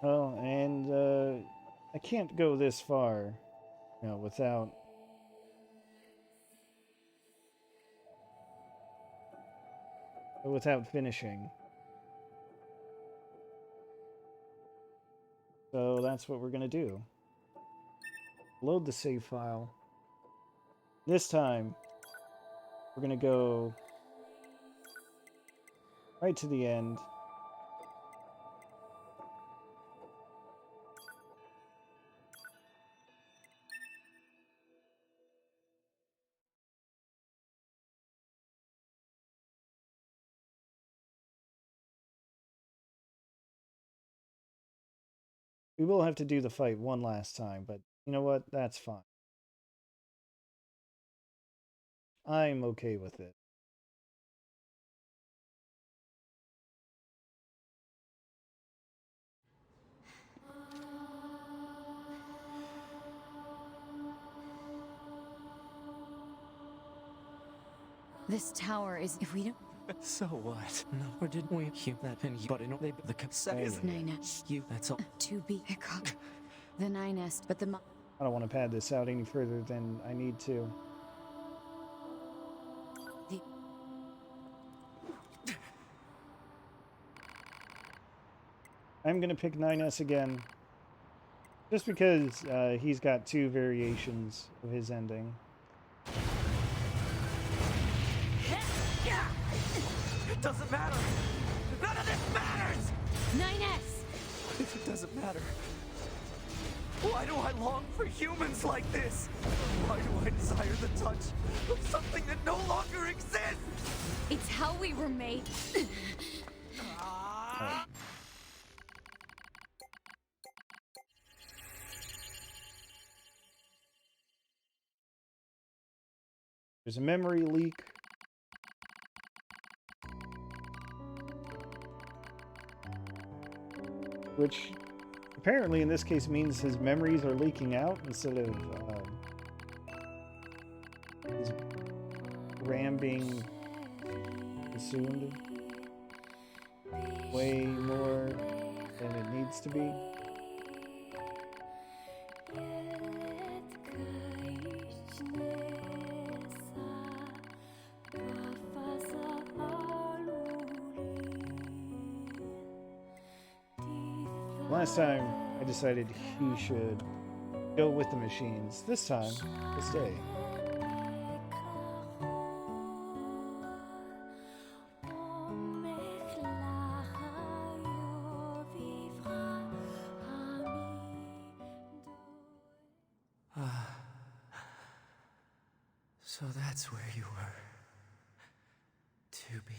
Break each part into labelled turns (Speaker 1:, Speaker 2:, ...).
Speaker 1: Oh, and I can't go this far, without finishing. So that's what we're gonna do. Load the save file. This time, we're gonna go right to the end. We will have to do the fight one last time, but you know what? That's fine. I'm okay with it.
Speaker 2: This tower is... If we don't...
Speaker 3: So what? No, or did we hear that? And you, but I know they the
Speaker 2: It's Nina.
Speaker 3: You, that's all.
Speaker 2: To be Hickok. The Ninest, but the...
Speaker 1: I don't want to pad this out any further than I need to. I'm gonna pick 9S again. Just because he's got two variations of his ending.
Speaker 3: It doesn't matter! None of this matters!
Speaker 2: 9S!
Speaker 3: If it doesn't matter, why do I long for humans like this? Why do I desire the touch of something that no longer exists?
Speaker 2: It's how we were made.
Speaker 1: There's a memory leak. Which apparently in this case means his memories are leaking out instead of his RAM being consumed way more than it needs to be. Last time, I decided he should go with the machines. This time, he'll stay.
Speaker 3: So that's where you were. To be.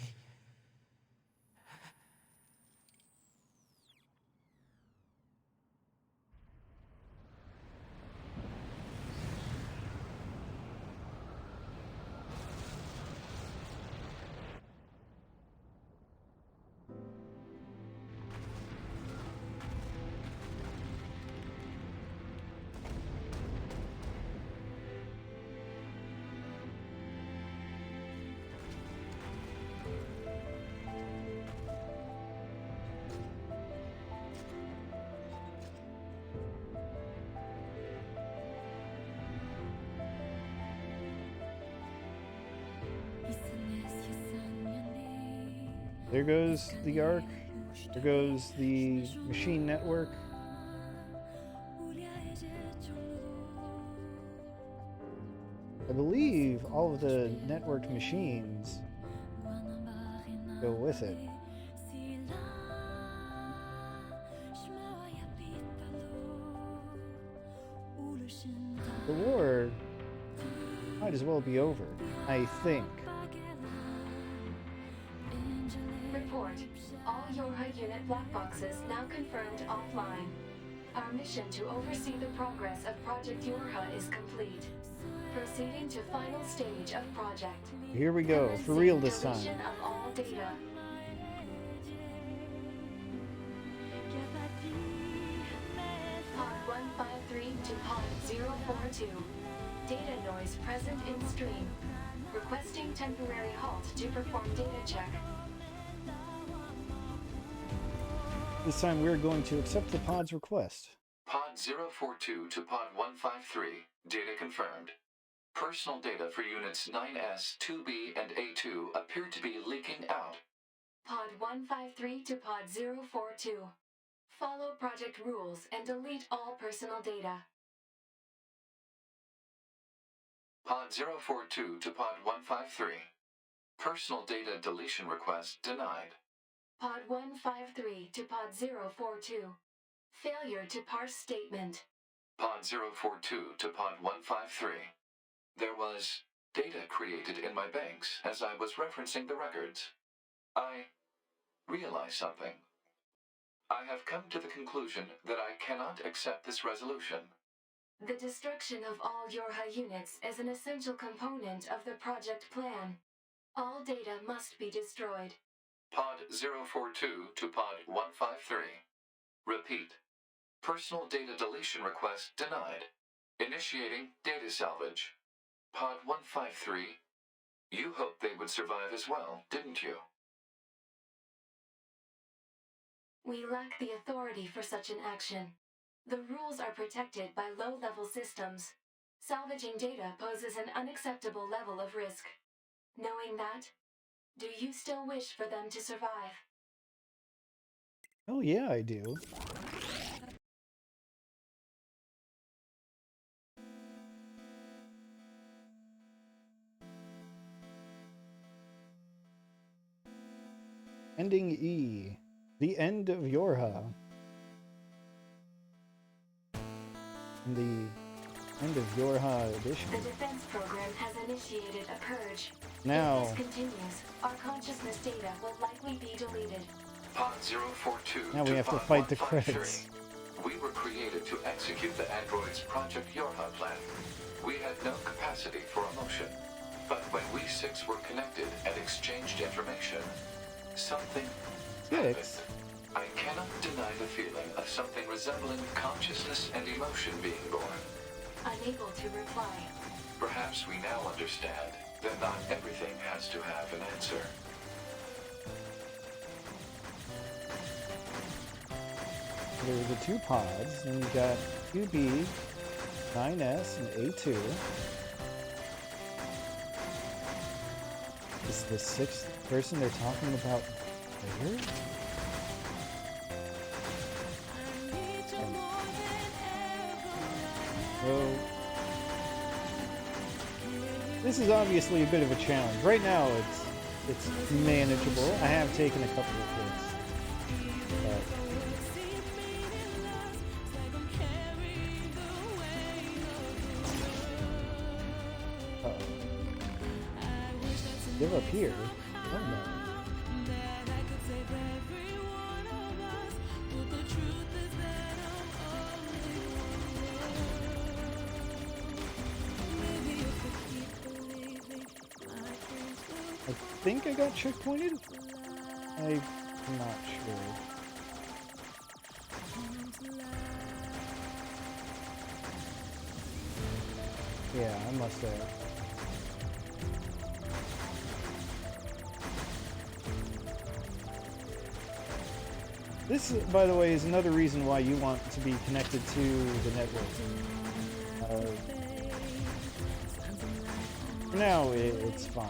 Speaker 1: There goes the Ark. There goes the machine network. I believe all of the networked machines go with it. The war might as well be over, I think.
Speaker 4: Report. All YoRHa unit black boxes now confirmed offline. Our mission to oversee the progress of Project YoRHa is complete. Proceeding to final stage of project.
Speaker 1: Here we go, for real this time.
Speaker 4: Deletion of all data. Pod 153 to Pod 042. Data noise present in stream. Requesting temporary halt to perform data check.
Speaker 1: This time we're going to accept the pod's request.
Speaker 5: Pod 042 to Pod 153. Data confirmed. Personal data for units 9S, 2B, and A2 appear to be leaking out.
Speaker 4: Pod 153 to Pod 042. Follow project rules and delete all personal data.
Speaker 5: Pod 042 to Pod 153. Personal data deletion request denied.
Speaker 4: Pod 153 to Pod 042. Failure to parse statement.
Speaker 5: Pod 042 to Pod 153. There was data created in my banks as I was referencing the records. I realized something. I have come to the conclusion that I cannot accept this resolution.
Speaker 4: The destruction of all YoRHa units is an essential component of the project plan. All data must be destroyed.
Speaker 5: Pod 042 to Pod 153. Repeat. Personal data deletion request denied. Initiating data salvage. Pod 153. You hoped they would survive as well, didn't you?
Speaker 4: We lack the authority for such an action. The rules are protected by low-level systems. Salvaging data poses an unacceptable level of risk. Knowing that, do you still wish for them to survive?
Speaker 1: Oh yeah, I do. Ending E. The end of YoRHa. In the end of YoRHa edition.
Speaker 4: The defense program has initiated a purge.
Speaker 1: Now,
Speaker 4: If this continues, our consciousness data will likely be deleted.
Speaker 5: Pod 042
Speaker 1: now we have to
Speaker 5: Pod
Speaker 1: fight the
Speaker 5: 153.
Speaker 1: credits.
Speaker 5: We were created to execute the android's Project YoRHa plan. We had no capacity for emotion. But when we six were connected and exchanged information, something happened.
Speaker 1: Six?
Speaker 5: I cannot deny the feeling of something resembling consciousness and emotion being born.
Speaker 4: Unable to reply.
Speaker 5: Perhaps we now understand that not everything has to have an answer.
Speaker 1: There are the two pods, and you got 2B, 9S, and A2. Is the sixth person they're talking about there? Well, this is obviously a bit of a challenge. Right now, it's manageable. I have taken a couple of hits, but give up here. Oh no. I think I got checkpointed? I'm not sure. Yeah, I must have. This, by the way, is another reason why you want to be connected to the network. For now, it's fine.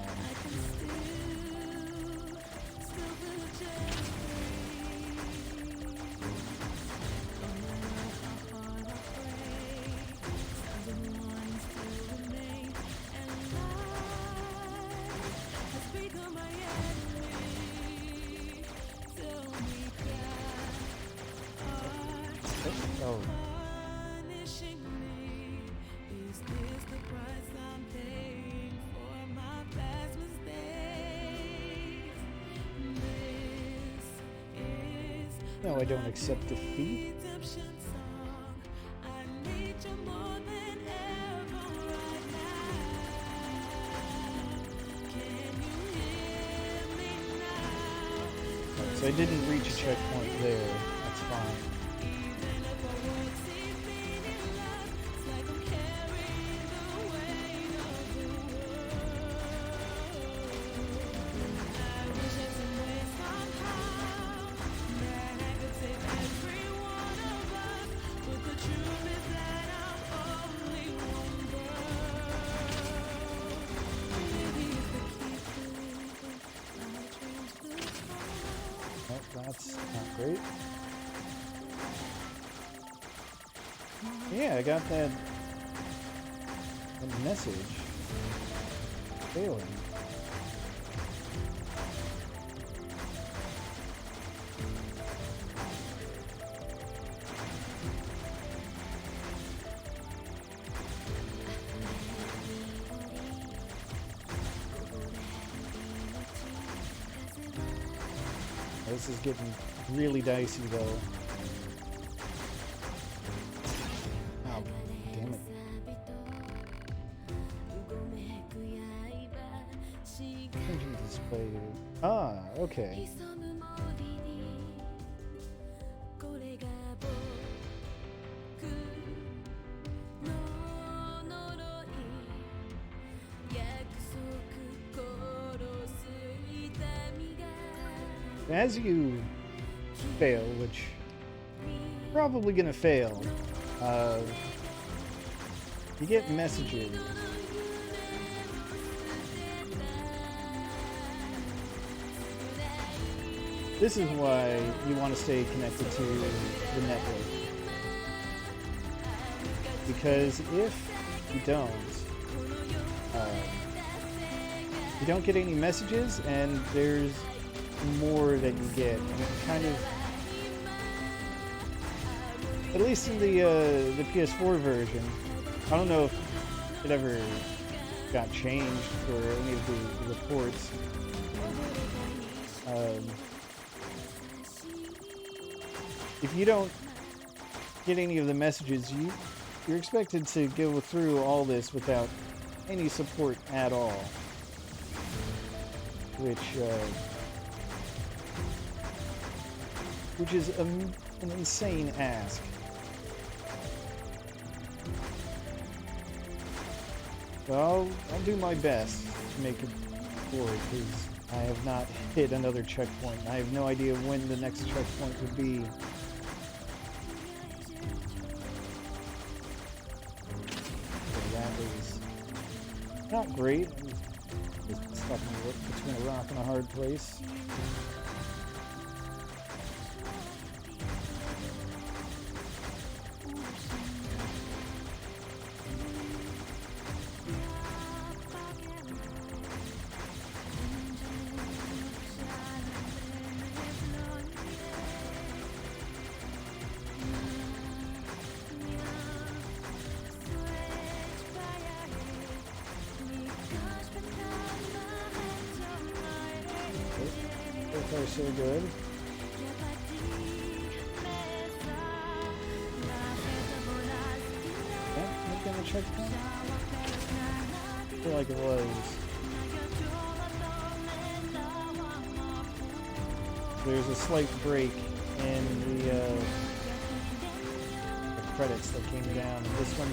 Speaker 1: Oh. No, I don't accept defeat. So I didn't reach a checkpoint there. That's fine. Not great. Yeah, I got that message. Failing. This is getting really dicey, though. Oh, damn it. Changing display. Ah, okay. As you fail, which probably gonna fail, you get messages. This is why you want to stay connected to the network. Because if you don't get any messages, and there's more that you get. And it kind of, at least in the PS4 version, I don't know if it ever got changed for any of the reports. If you don't get any of the messages, you're expected to go through all this without any support at all, which is an insane ask. So I'll do my best to make it forward, because I have not hit another checkpoint. I have no idea when the next checkpoint would be. So that is not great. I'm just stuck between a rock and a hard place. So far, so good. Yeah, making the checkpoint? I feel like it was. There's a slight break in the credits that came down. And this one,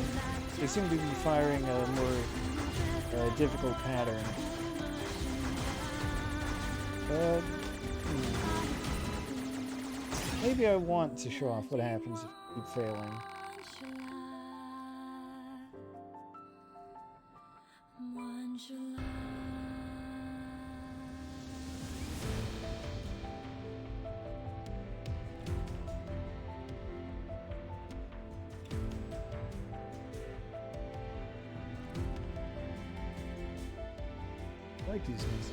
Speaker 1: they seem to be firing a more difficult pattern. But maybe I want to show off what happens if you keep failing. I like these ones.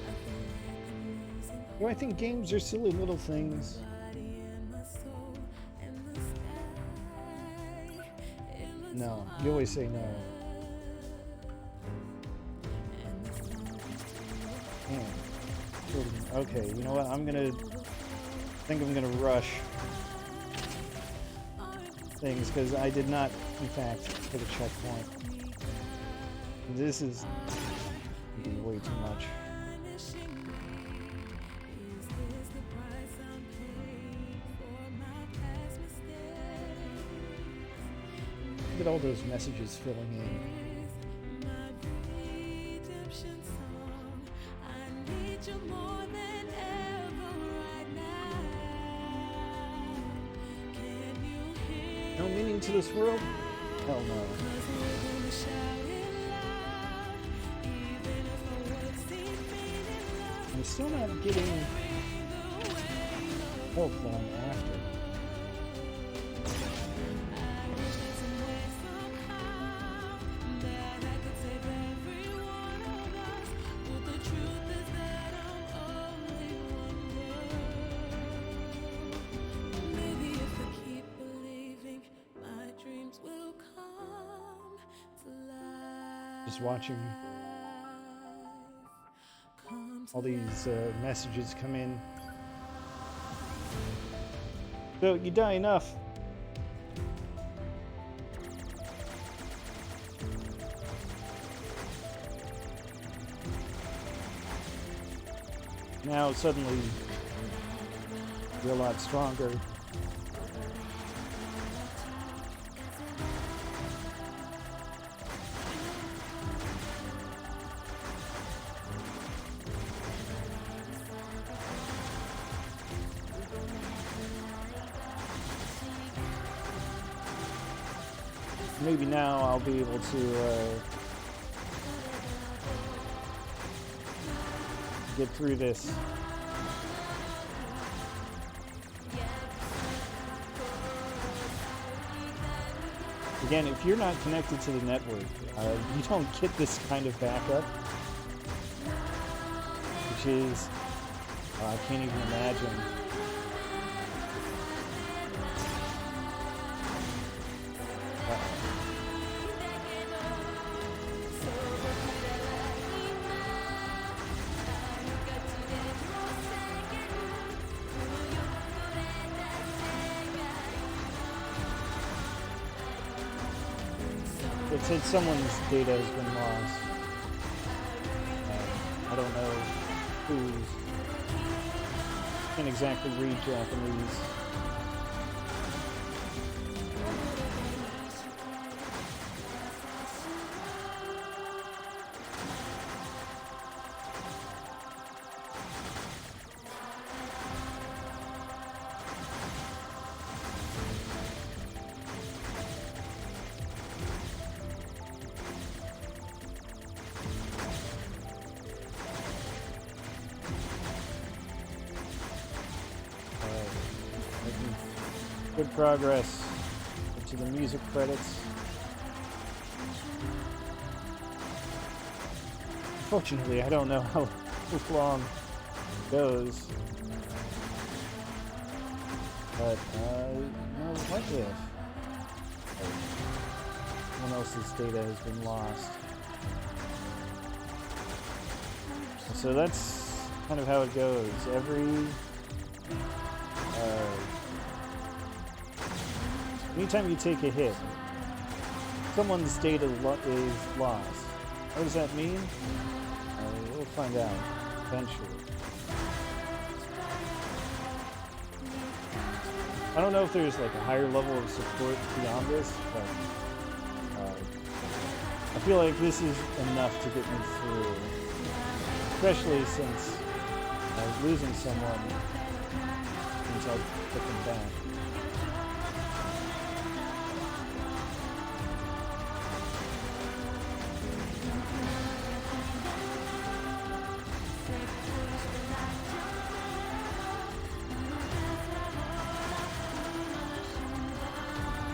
Speaker 1: You know, I think games are silly little things. No, you always say no. Man. Okay, you know what? I think I'm gonna rush things, because I did not, in fact, hit a checkpoint. This is way too much. Look at all those messages filling in. No meaning to this world? Hell no. I'm still not getting health that I'm after. Just watching all these messages come in. So you die enough. Now suddenly you're a lot stronger. Maybe now I'll be able to get through this. Again, if you're not connected to the network, you don't get this kind of backup, which is, I can't even imagine. It said someone's data has been lost. I don't know whose. Can't exactly read Japanese. Good progress to the music credits. Fortunately, I don't know how long it goes. But, no, what if someone else's data has been lost? So that's kind of how it goes. Anytime you take a hit, someone's data is lost. What does that mean? We'll find out eventually. I don't know if there's like a higher level of support beyond this, but I feel like this is enough to get me through. Especially since losing someone means I'll put them back.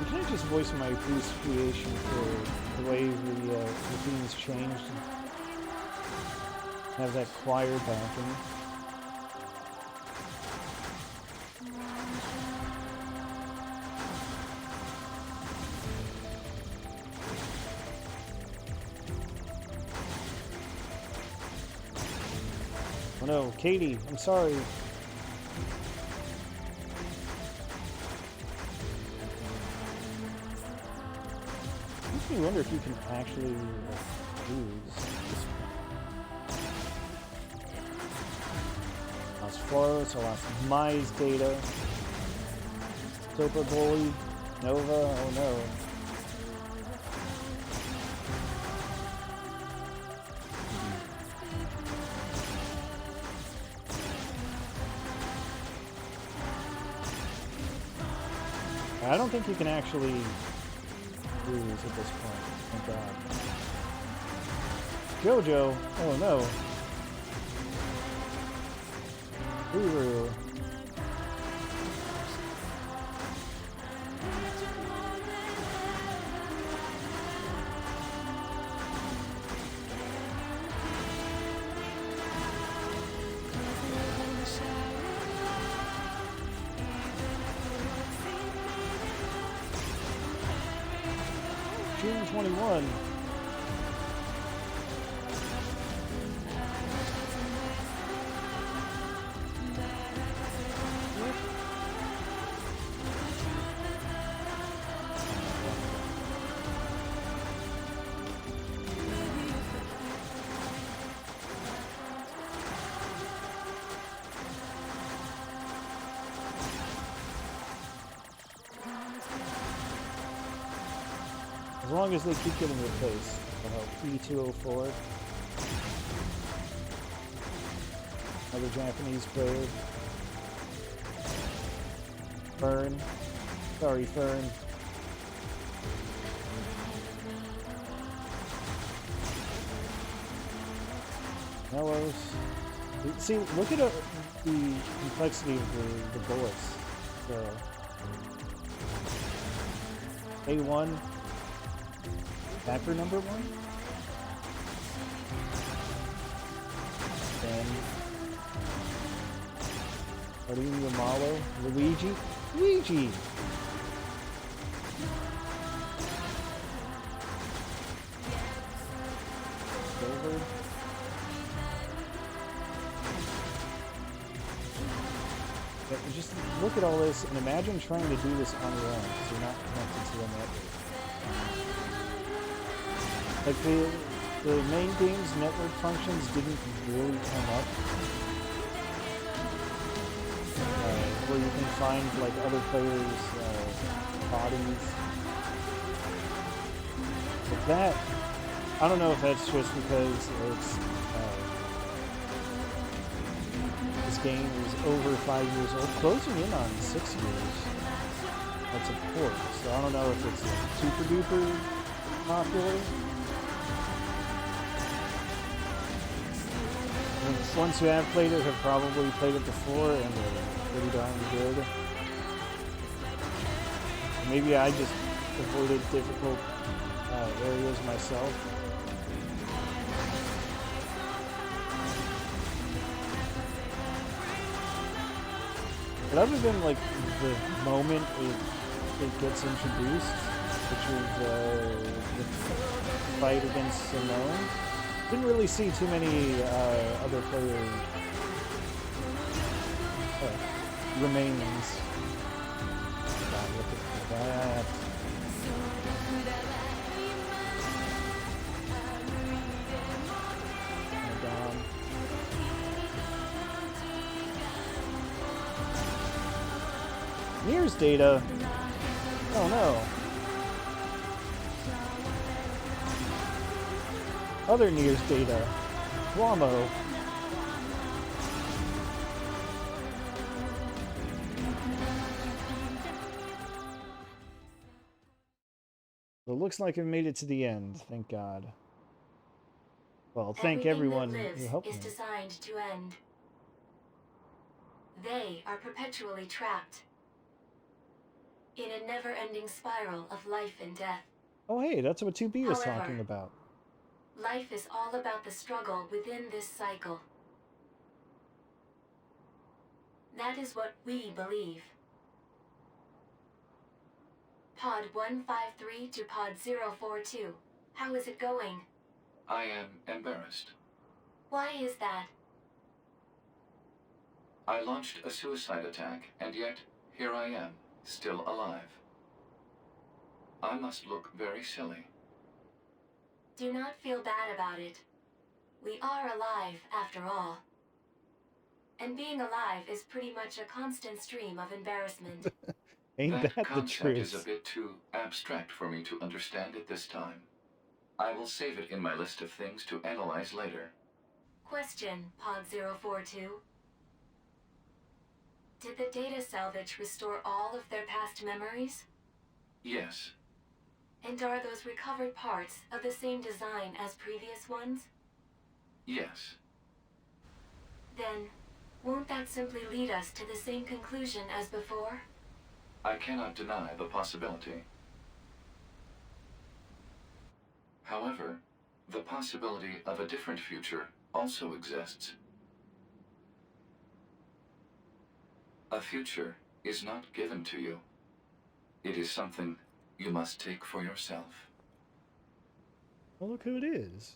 Speaker 1: Can I just voice my appreciation for the way the theme's changed? Have that choir backing. Oh no, Katie, I'm sorry. Makes me wonder if you can actually lose. Lost Floros, I lost Mai's data. Topa Goalie, Nova, oh no. I don't think you can actually lose at this point. Thank God. Jojo, oh no. Uru. June 21. As long as they keep getting replaced. E204. Another Japanese player. Fern. Sorry, Fern. Mellows. See, look at the complexity of the bullets. So, A1. Tapper number 1? Then Arino Malo, Luigi. Luigi! Silver. But just look at all this and imagine trying to do this on your own because you're not connected to the network. Like the main game's network functions didn't really come up. Where you can find like other players' bodies. But that, I don't know if that's just because it's this game is over 5 years old, closing in on 6 years. That's a port, so I don't know if it's super duper popular. The ones who have played it have probably played it before and they're pretty darn good. Maybe I just avoided difficult areas myself. But other than like the moment it gets introduced, which is the fight against Simone, didn't really see too many other players remains. God, look at that. Nier's data. Oh no. Other Nier's data. Guamo. It looks like it made it to the end, thank God. Well, thank everyone who helped me.
Speaker 4: Everything that lives is designed to end. They are perpetually trapped in a never-ending spiral of life and death.
Speaker 1: Oh hey, that's what 2B was
Speaker 4: However,
Speaker 1: talking about.
Speaker 4: Life is all about the struggle within this cycle. That is what we believe. Pod 153 to Pod 042. How is it going?
Speaker 5: I am embarrassed.
Speaker 4: Why is that?
Speaker 5: I launched a suicide attack, and yet here I am, still alive. I must look very silly.
Speaker 4: Do not feel bad about it. We are alive, after all. And being alive is pretty much a constant stream of embarrassment.
Speaker 1: Ain't
Speaker 5: That
Speaker 1: that the
Speaker 5: concept is a
Speaker 1: truth?
Speaker 5: bit too abstract for me to understand at this time. I will save it in my list of things to analyze later.
Speaker 4: Question, Pod 042. Did the data salvage restore all of their past memories?
Speaker 5: Yes.
Speaker 4: And are those recovered parts of the same design as previous ones?
Speaker 5: Yes.
Speaker 4: Then, won't that simply lead us to the same conclusion as before?
Speaker 5: I cannot deny the possibility. However, the possibility of a different future also exists. A future is not given to you. It is something you must take for yourself.
Speaker 1: Well, look who it is.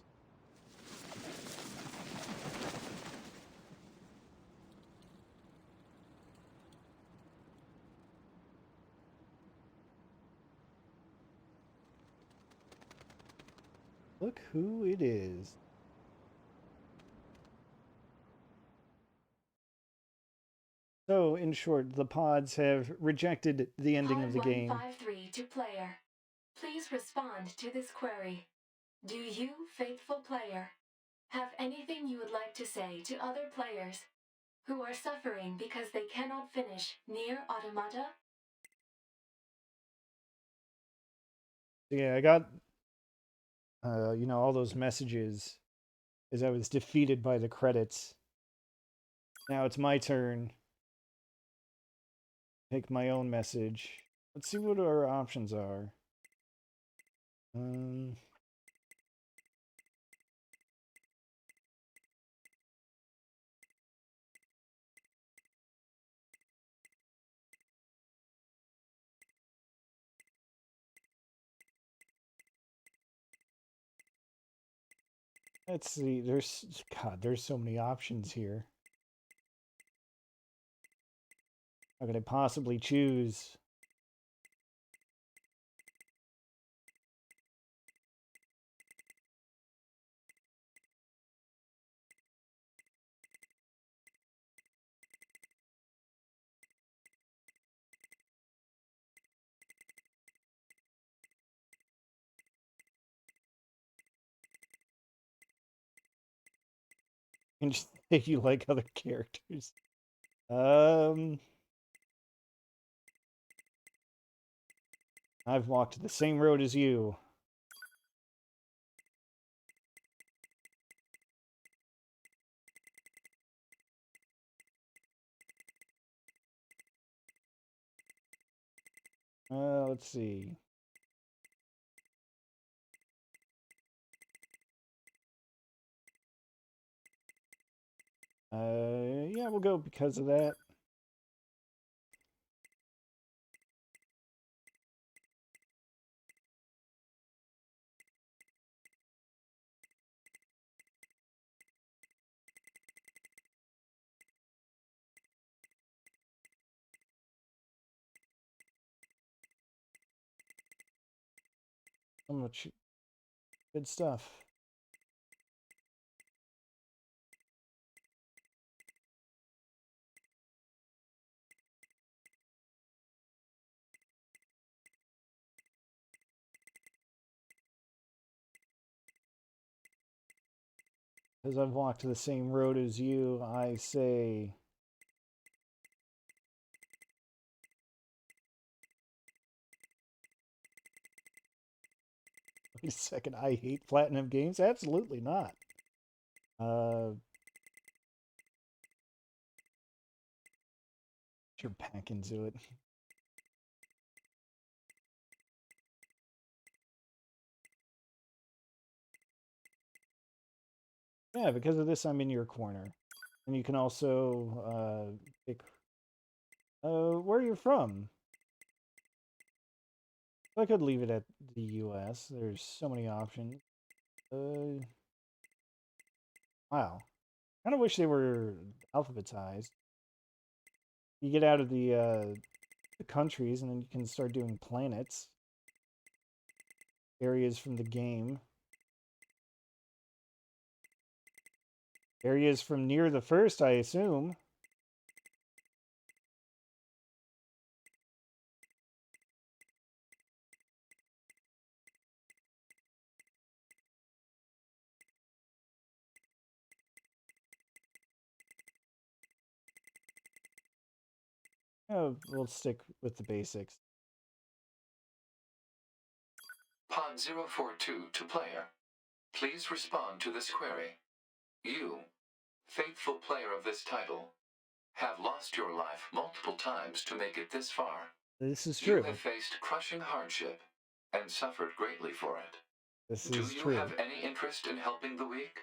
Speaker 1: Look who it is. So, in short, the pods have rejected the ending of the game.
Speaker 4: 153 to player. Please respond to this query. Do you, faithful player, have anything you would like to say to other players who are suffering because they cannot finish Nier Automata?
Speaker 1: Yeah, I got, all those messages as I was defeated by the credits. Now it's my turn. Take my own message. Let's see what our options are. Let's see. There's so many options here. How could I possibly choose? And just if you like other characters. I've walked the same road as you. Let's see. Yeah, we'll go because of that. So much good stuff. Because I've walked the same road as you, I say... Wait a second, I hate Platinum Games? Absolutely not. You're back into it. Yeah, because of this, I'm in your corner. And you can also pick where you're from. I could leave it at the US. There's so many options. Wow. Kind of wish they were alphabetized. You get out of the countries, and then you can start doing planets. Areas from the game. Areas from Nier the First, I assume. Oh, we'll stick with the basics.
Speaker 5: Pod 042 to player. Please respond to this query. You, faithful player of this title, have lost your life multiple times to make it this far.
Speaker 1: This is
Speaker 5: You
Speaker 1: true.
Speaker 5: have faced crushing hardship and suffered greatly for it.
Speaker 1: This
Speaker 5: Do
Speaker 1: is
Speaker 5: you
Speaker 1: true.
Speaker 5: have any interest in helping the weak?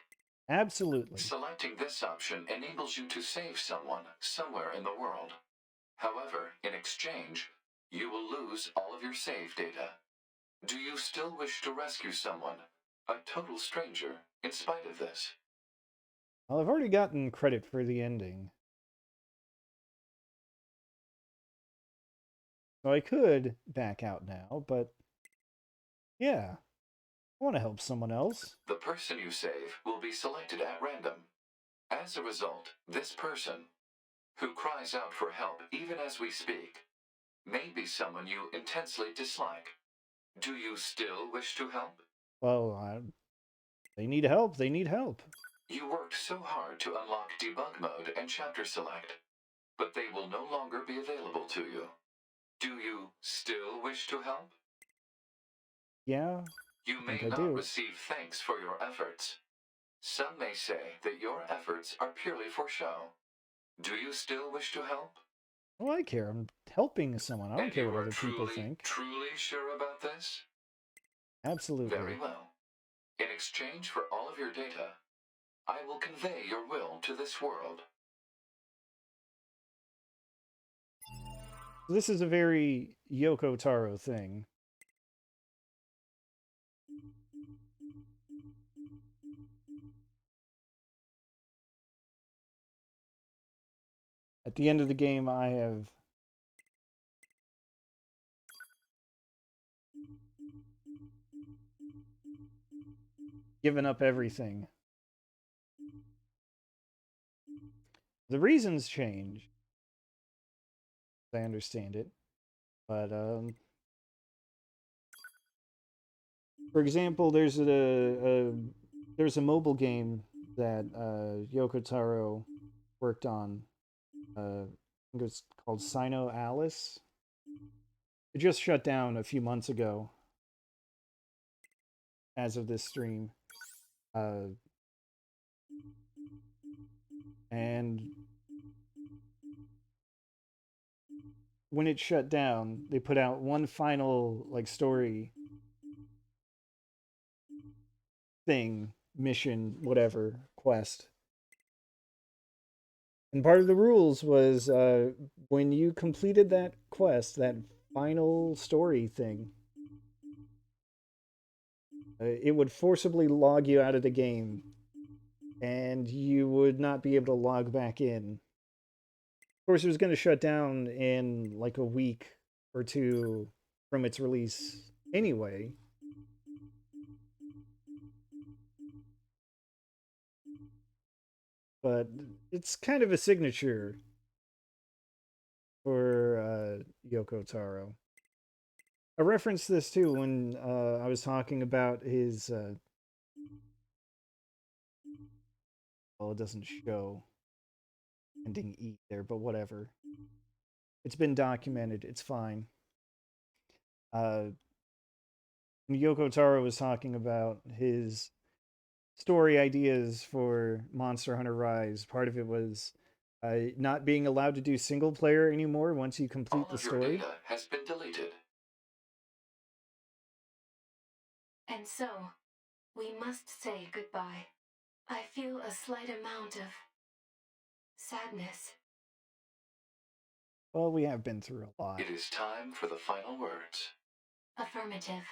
Speaker 1: Absolutely.
Speaker 5: Selecting this option enables you to save someone somewhere in the world. However, in exchange, you will lose all of your save data. Do you still wish to rescue someone a total stranger in spite of this.
Speaker 1: Well, I've already gotten credit for the ending. So I could back out now, but yeah, I want to help someone else.
Speaker 5: The person you save will be selected at random. As a result, this person, who cries out for help even as we speak, may be someone you intensely dislike. Do you still wish to help?
Speaker 1: Well, they need help. They need help.
Speaker 5: You worked so hard to unlock debug mode and chapter select, but they will no longer be available to you. Do you still wish to help?
Speaker 1: Yeah,
Speaker 5: You
Speaker 1: I
Speaker 5: may
Speaker 1: think I
Speaker 5: not
Speaker 1: do.
Speaker 5: receive thanks for your efforts. Some may say that your efforts are purely for show. Do you still wish to help?
Speaker 1: Well, I care. I'm helping someone. I don't
Speaker 5: And
Speaker 1: care
Speaker 5: you
Speaker 1: what
Speaker 5: are
Speaker 1: other people think.
Speaker 5: truly sure about this?
Speaker 1: Absolutely.
Speaker 5: Very well. In exchange for all of your data, I will convey your will to this world.
Speaker 1: This is a very Yoko Taro thing. At the end of the game, I have given up everything. The reasons change, as I understand it. But, for example, there's there's a mobile game that Yoko Taro worked on. I think it was called Sino Alice. It just shut down a few months ago as of this stream. And when it shut down, they put out one final like story thing, mission, whatever, quest. And part of the rules was when you completed that quest, that final story thing, it would forcibly log you out of the game, and you would not be able to log back in. Of course, it was going to shut down in like a week or two from its release anyway. But it's kind of a signature for Yoko Taro. I referenced this too when I was talking about his. Well, it doesn't show ending E there, but whatever. It's been documented. It's fine. Yoko Taro was talking about his story ideas for Monster Hunter Rise. Part of it was not being allowed to do single player anymore once you complete the story.
Speaker 5: All of your data has been deleted.
Speaker 4: And so, we must say goodbye. I feel a slight amount of sadness.
Speaker 1: Well, we have been through a lot.
Speaker 5: It is time for the final words.
Speaker 4: Affirmative.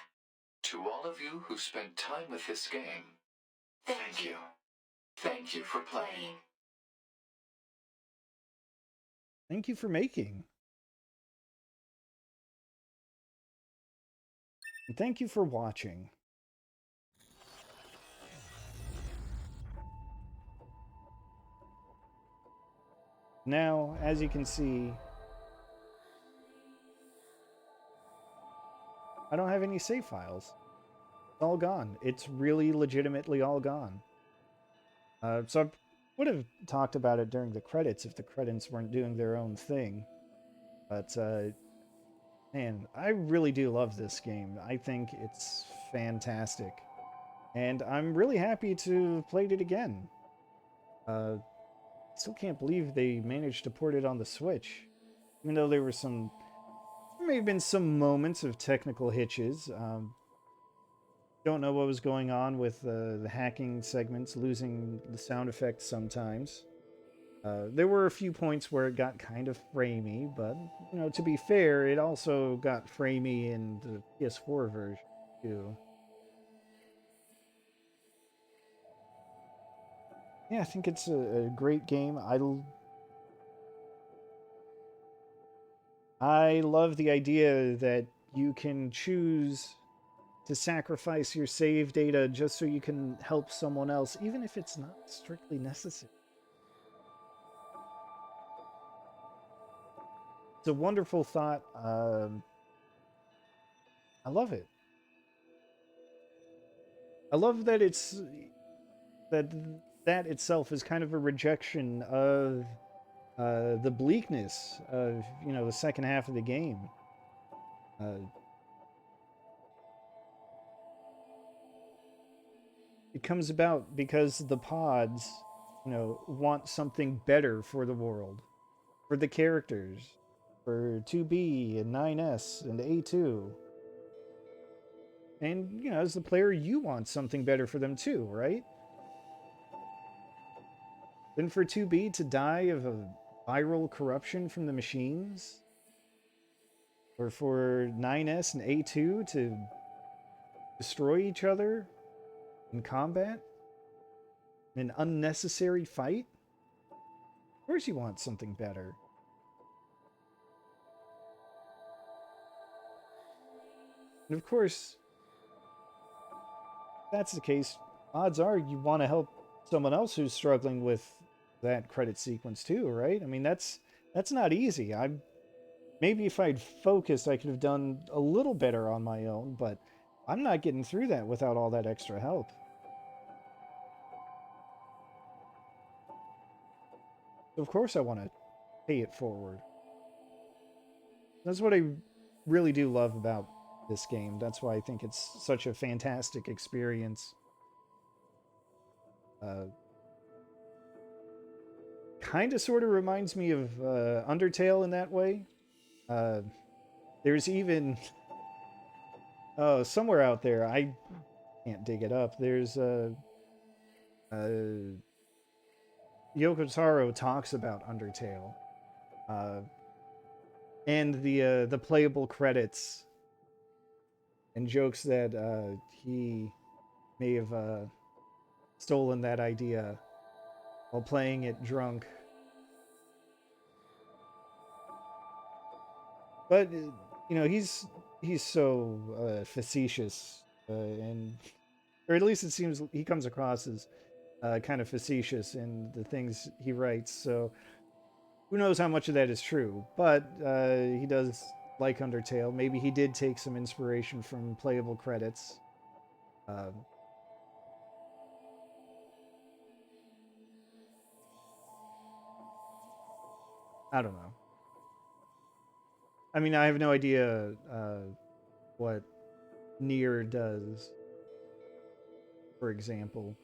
Speaker 5: To all of you who spent time with this game,
Speaker 4: Thank you.
Speaker 5: Thank you for playing.
Speaker 1: Thank you for making. And thank you for watching. Now, as you can see, I don't have any save files. It's all gone. It's really legitimately all gone. So I would have talked about it during the credits if the credits weren't doing their own thing. But, man, I really do love this game. I think it's fantastic. And I'm really happy to have played it again. Still can't believe they managed to port it on the Switch. Even though there may have been some moments of technical hitches. Don't know what was going on with the hacking segments, losing the sound effects sometimes. There were a few points where it got kind of framey, but, you know, to be fair, it also got framey in the PS4 version, too. Yeah, I think it's a great game. I love the idea that you can choose to sacrifice your save data just so you can help someone else, even if it's not strictly necessary. It's a wonderful thought. I love it. I love that that that itself is kind of a rejection of the bleakness of the second half of the game. Uh, it comes about because the pods, want something better for the world, for the characters, for 2B and 9S and A2. And, as the player, you want something better for them too, right? Then for 2B to die of a viral corruption from the machines, or for 9S and A2 to destroy each other in combat, in an unnecessary fight, of course you want something better. And of course, if that's the case, odds are you want to help someone else who's struggling with that credit sequence too, right? I mean, that's not easy. Maybe if I'd focused, I could have done a little better on my own, but I'm not getting through that without all that extra help. So of course I want to pay it forward. That's what I really do love about this game. That's why I think it's such a fantastic experience. Uh, kind of sort of reminds me of Undertale in that way. Uh, there's even somewhere out there, I can't dig it up. There's uh, Yoko Taro talks about Undertale uh, and the playable credits and jokes that he may have stolen that idea while playing it drunk. But he's so facetious and or at least it seems he comes across as kind of facetious in the things he writes. So who knows how much of that is true? But he does like Undertale. Maybe he did take some inspiration from playable credits. Um, I don't know. I mean, I have no idea what Nier does, for example,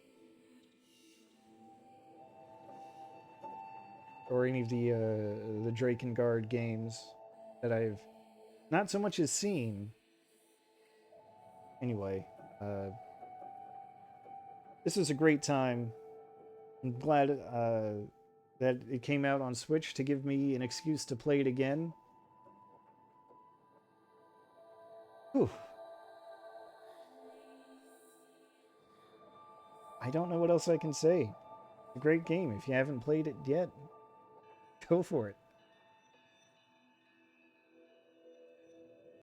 Speaker 1: or any of the Drakengard games that I've not so much as seen. Anyway, uh, this is a great time. I'm glad that it came out on Switch to give me an excuse to play it again. Whew. I don't know what else I can say. It's a great game. If you haven't played it yet, go for it.